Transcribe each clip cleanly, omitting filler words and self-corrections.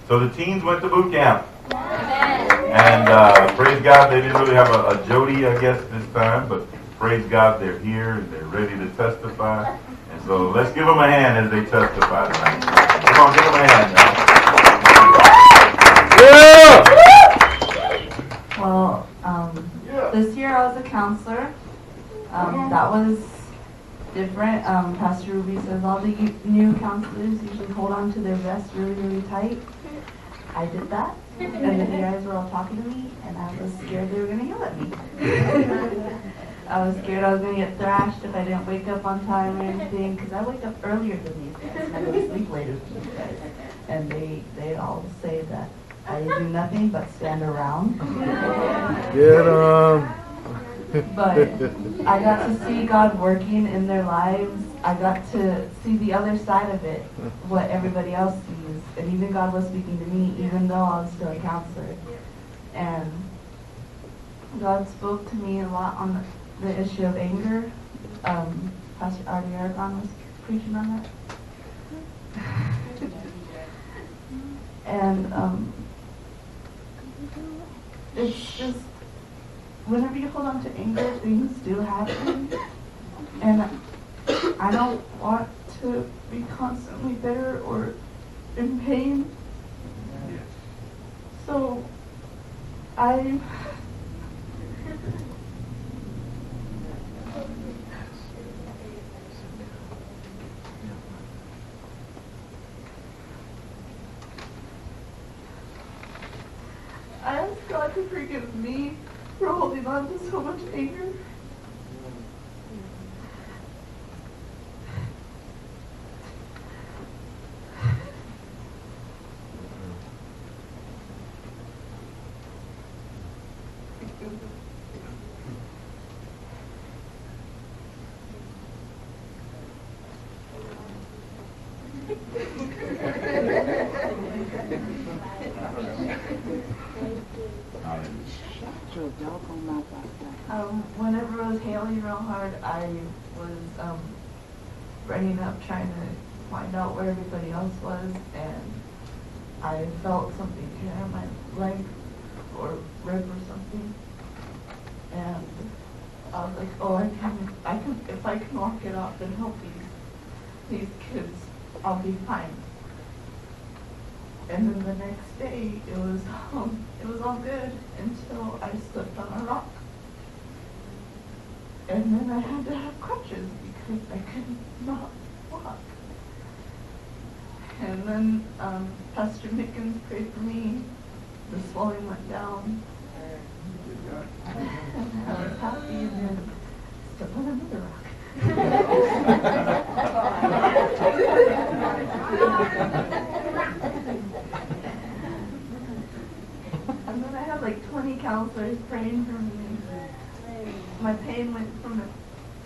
So the teens went to boot camp. And praise God, they didn't really have a Jody, I guess, this time, but praise God, they're here and they're ready to testify. And so let's give them a hand as they testify tonight. Come on, give them a hand now. Yeah! Well, this year I was a counselor. That was different. Pastor Ruby says all the new counselors usually hold on to their vests really, really tight. I did that, and the guys were all talking to me, and I was scared they were going to yell at me. I was scared I was going to get thrashed if I didn't wake up on time or anything, because I wake up earlier than these guys, and I go to sleep later than these guys. And they all say that I do nothing but stand around. Get 'em. But I got to see God working in their lives. I got to see the other side of it, what everybody else sees. And even God was speaking to me, even though I was still a counselor. And God spoke to me a lot on the issue of anger. Pastor Artie Aragon was preaching on that. And it's just, whenever you hold on to anger, things do happen. And I don't want to be constantly bitter or in pain. So I ask God to forgive me for holding on to so much anger. Whenever it was hailing real hard, I was running up trying to find out where everybody else was, and I felt something here on my leg or rib or something, and I was like, oh, I can, if I can walk it off and help these kids, I'll be fine. And then the next day, it was all good until I slipped on a rock. And then I had to have crutches because I could not walk. And then Pastor Mickens prayed for me. The swelling went down. And I was happy, and then stepped on another rock. And then I had like 20 counselors praying for me. My pain went from a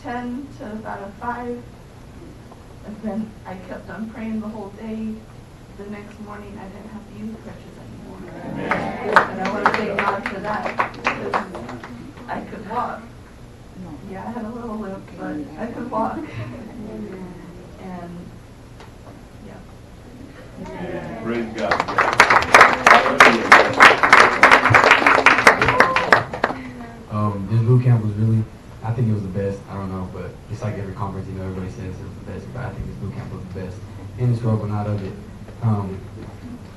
10 to about a 5. And then I kept on praying the whole day. The next morning I didn't have to use crutches anymore. And I want to thank God for that, because I could walk. Yeah, I had a little limp, but I could walk. And yeah. Praise God. This boot camp was really, I think it was the best. I don't know, but it's like every conference, you know, everybody says it was the best, but I think this boot camp was the best. In the struggle, not of it.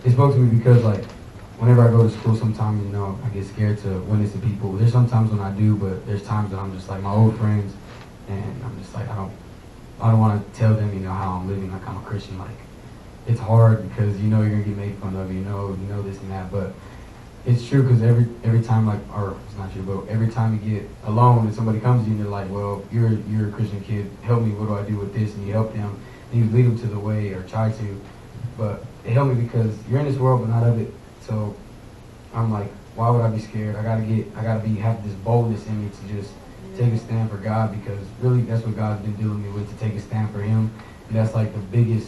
It spoke to me because, like, whenever I go to school, sometimes, you know, I get scared to witness to people. There's sometimes when I do, but there's times that I'm just like my old friends, and I'm just like, I don't want to tell them, you know, how I'm living like I'm a Christian. Like, it's hard because you know you're gonna get made fun of, you know this and that, but it's true because every time, like, or it's not true, but every time you get alone and somebody comes to you and they're like, well, you're a Christian kid, help me, what do I do with this? And you help them, and you lead them to the way or try to, but it helped me because you're in this world but not of it. So I'm like, why would I be scared? I gotta have this boldness in me to just take a stand for God, because really that's what God's been dealing with me with, to take a stand for Him. And that's like the biggest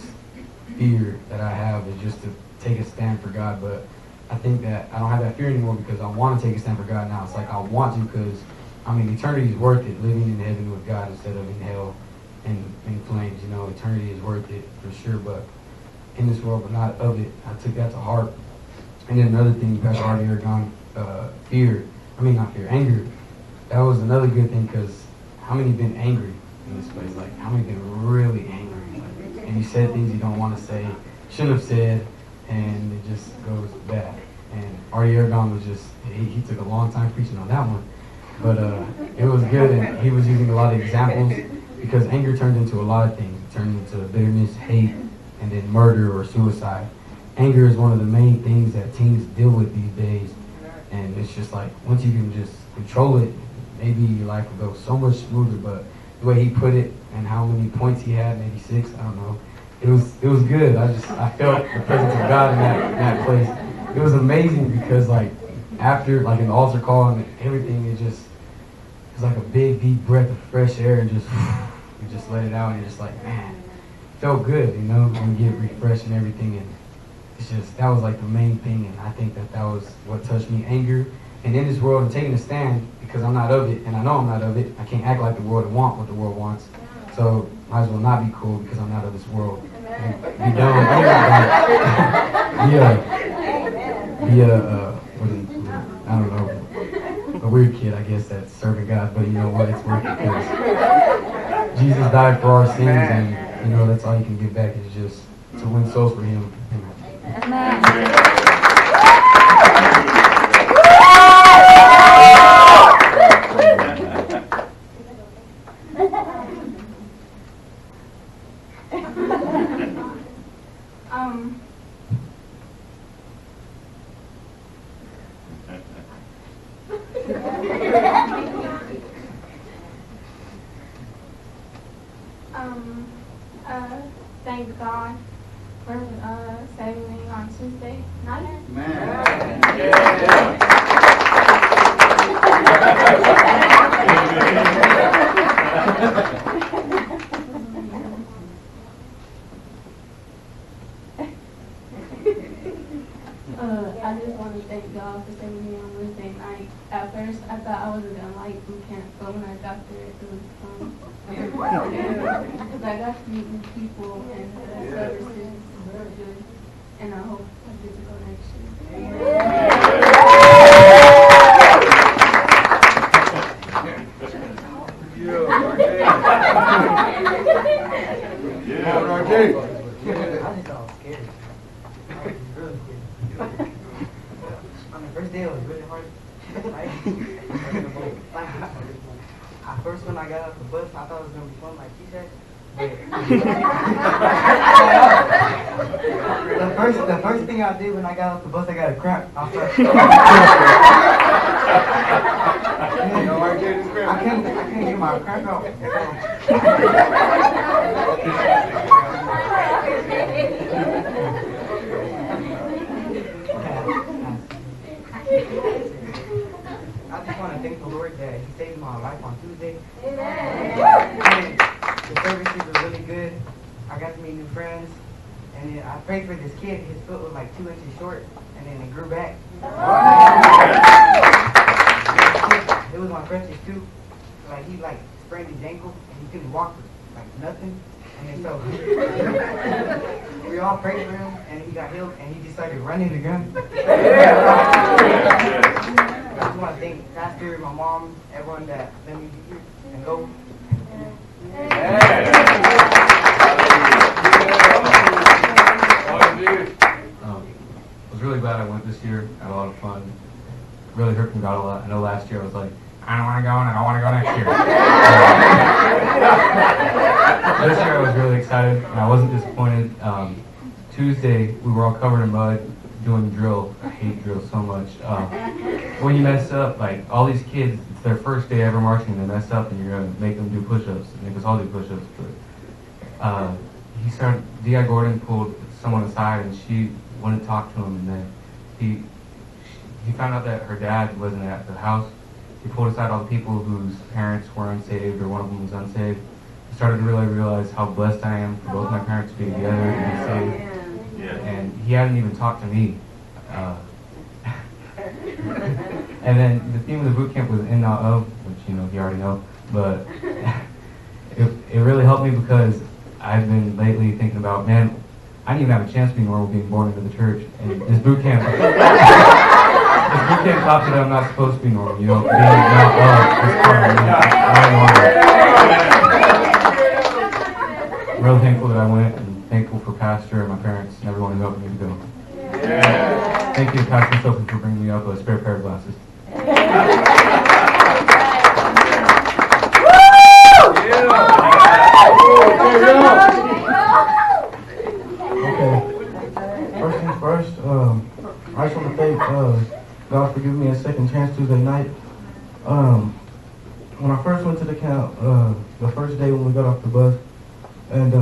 fear that I have, is just to take a stand for God. But I think that I don't have that fear anymore because I want to take a stand for God now. It's like I want to, because I mean, eternity is worth it, living in heaven with God instead of in hell and in flames. You know, eternity is worth it for sure. But in this world, but not of it. I took that to heart. And then another thing, Pastor Hardy Aragon, anger. That was another good thing, because how many been angry in this place? Like, how many been really angry? Like, and you said things you don't want to say, shouldn't have said, and it just goes bad. And Artie Aragon was just, he took a long time preaching on that one. But it was good, and he was using a lot of examples, because anger turned into a lot of things. It turned into bitterness, hate, and then murder or suicide. Anger is one of the main things that teens deal with these days. And it's just like, once you can just control it, maybe your life will go so much smoother. But the way he put it and how many points he had, maybe 6, I don't know. It was good. I felt the presence of God in that place. It was amazing, because like after like an altar call and everything, it's like a big deep breath of fresh air, and just you just let it out, and you're just like, man, it felt good, you know, and get refreshed and everything. And it's just, that was like the main thing, and I think that was what touched me, anger. And in this world, and taking a stand, because I'm not of it, and I know I'm not of it. I can't act like the world and want what the world wants. So might as well not be cool, because I'm not of this world. And be done with I don't know, a weird kid, I guess, that's serving God. But you know what? It's worth it, because Jesus died for our sins, and you know that's all you can give back is just to win souls for Him. Thank God for saving me on Tuesday night. I just want to thank God for saving me on Wednesday night. At first, I thought I wasn't going to like boot camp, but when I got there, it was fun. Because I got to meet new people, and the services were good, and I hope I get to go next year. First, when I got off the bus, I thought it was going to be fun, like she said. The first thing I did when I got off the bus, I got a cramp. I can't get my cramp out. I just want to thank the Lord that He saved my life on Tuesday. Amen. The services were really good. I got to meet new friends. And then I prayed for this kid. His foot was like 2 inches short, and then it grew back. It was my crutches too. Like he like sprained his ankle, and he couldn't walk like nothing. And then so we all prayed for him, and he got healed, and he just started running again. I just want to thank Pastor, my mom, everyone that let me be here and go. I was really glad I went this year. Had a lot of fun. Really heard from God a lot. I know last year I was like, I don't want to go and I don't want to go next year. This year I was really excited and I wasn't disappointed. Tuesday we were all covered in mud doing drill. I hate drill so much. When you mess up, like all these kids, it's their first day ever marching and they mess up and you're going to make them do push-ups and make us all do push-ups. But D.I. Gordon pulled someone aside and she wouldn't talk to him, and then he found out that her dad wasn't at the house. He pulled aside all the people whose parents were unsaved or one of them was unsaved. I started to really realize how blessed I am for both my parents to be together and be saved. Yeah. And he hadn't even talked to me. And then the theme of the boot camp was in and out of, which you already know, but it really helped me because I've been lately thinking about, man, I didn't even have a chance to be normal being born into the church. And this boot camp, this boot camp taught me that I'm not supposed to be normal. You know, being not is part of me. I'm real thankful that I went, and thankful for Pastor and my parents and everyone who helped me to go. Yeah. Thank you, Pastor Sophie, for bringing me up a spare pair of glasses. Okay. First things first, I just want to thank God for giving me a second chance Tuesday night. When I first went to the camp, the first day when we got off the bus, and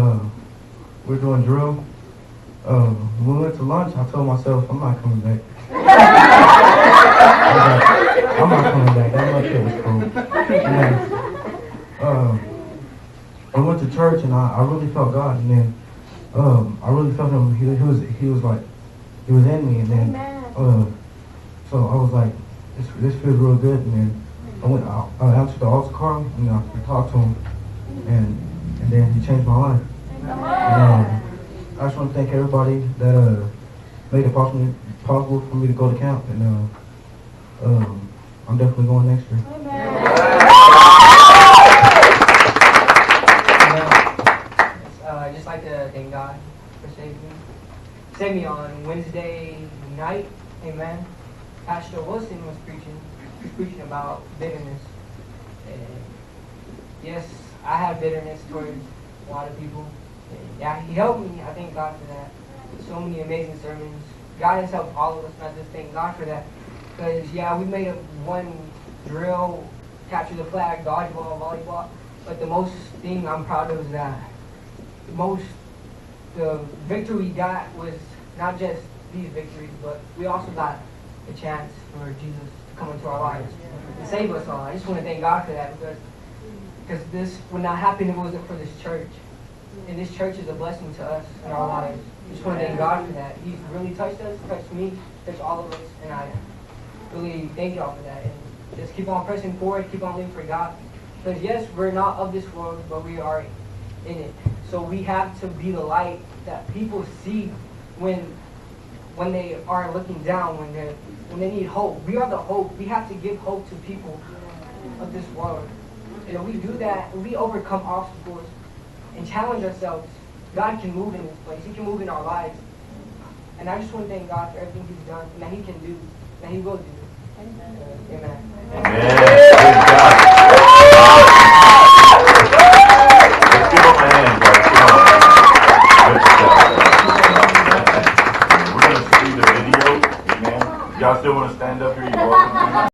we were doing drill, when we went to lunch, I told myself, I'm not coming back. I'm not coming back. That much shit was cool. And then, I went to church and I really felt God, and then I really felt him. He was like, he was in me, and then so I was like, this feels real good. And then I answered the altar call, and I talked to him, and then he changed my life. And, I just want to thank everybody that made it possible for me to go to camp, and I'm definitely going next year. I'd just like to thank God for saving me. Saved me on Wednesday night, amen. Pastor Wilson was preaching about bitterness. And yes, I have bitterness towards a lot of people. And yeah, he helped me. I thank God for that. So many amazing sermons. God has helped all of us, and I just thank God for that. Because yeah, we made up one drill, capture the flag, dodgeball, volleyball. But the most thing I'm proud of is that the victory we got was not just these victories, but we also got a chance for Jesus to come into our lives and save us all. I just want to thank God for that, because this would not happen if it wasn't for this church. And this church is a blessing to us in our lives. I just want to thank God for that. He's really touched us, touched me, touched all of us, and I really thank y'all for that. And just keep on pressing forward, keep on living for God. Because yes, we're not of this world, but we are in it. So we have to be the light that people see when they are looking down, when they need hope. We are the hope. We have to give hope to people of this world. And if we do that, if we overcome obstacles and challenge ourselves, God can move in this place. He can move in our lives. And I just want to thank God for everything He's done and that He can do, and that He will do. Amen. Amen. Praise God. Let's give him a hand, guys. Come on. Good job. We're going to see the video. Amen. Y'all still want to stand up here? You're welcome to.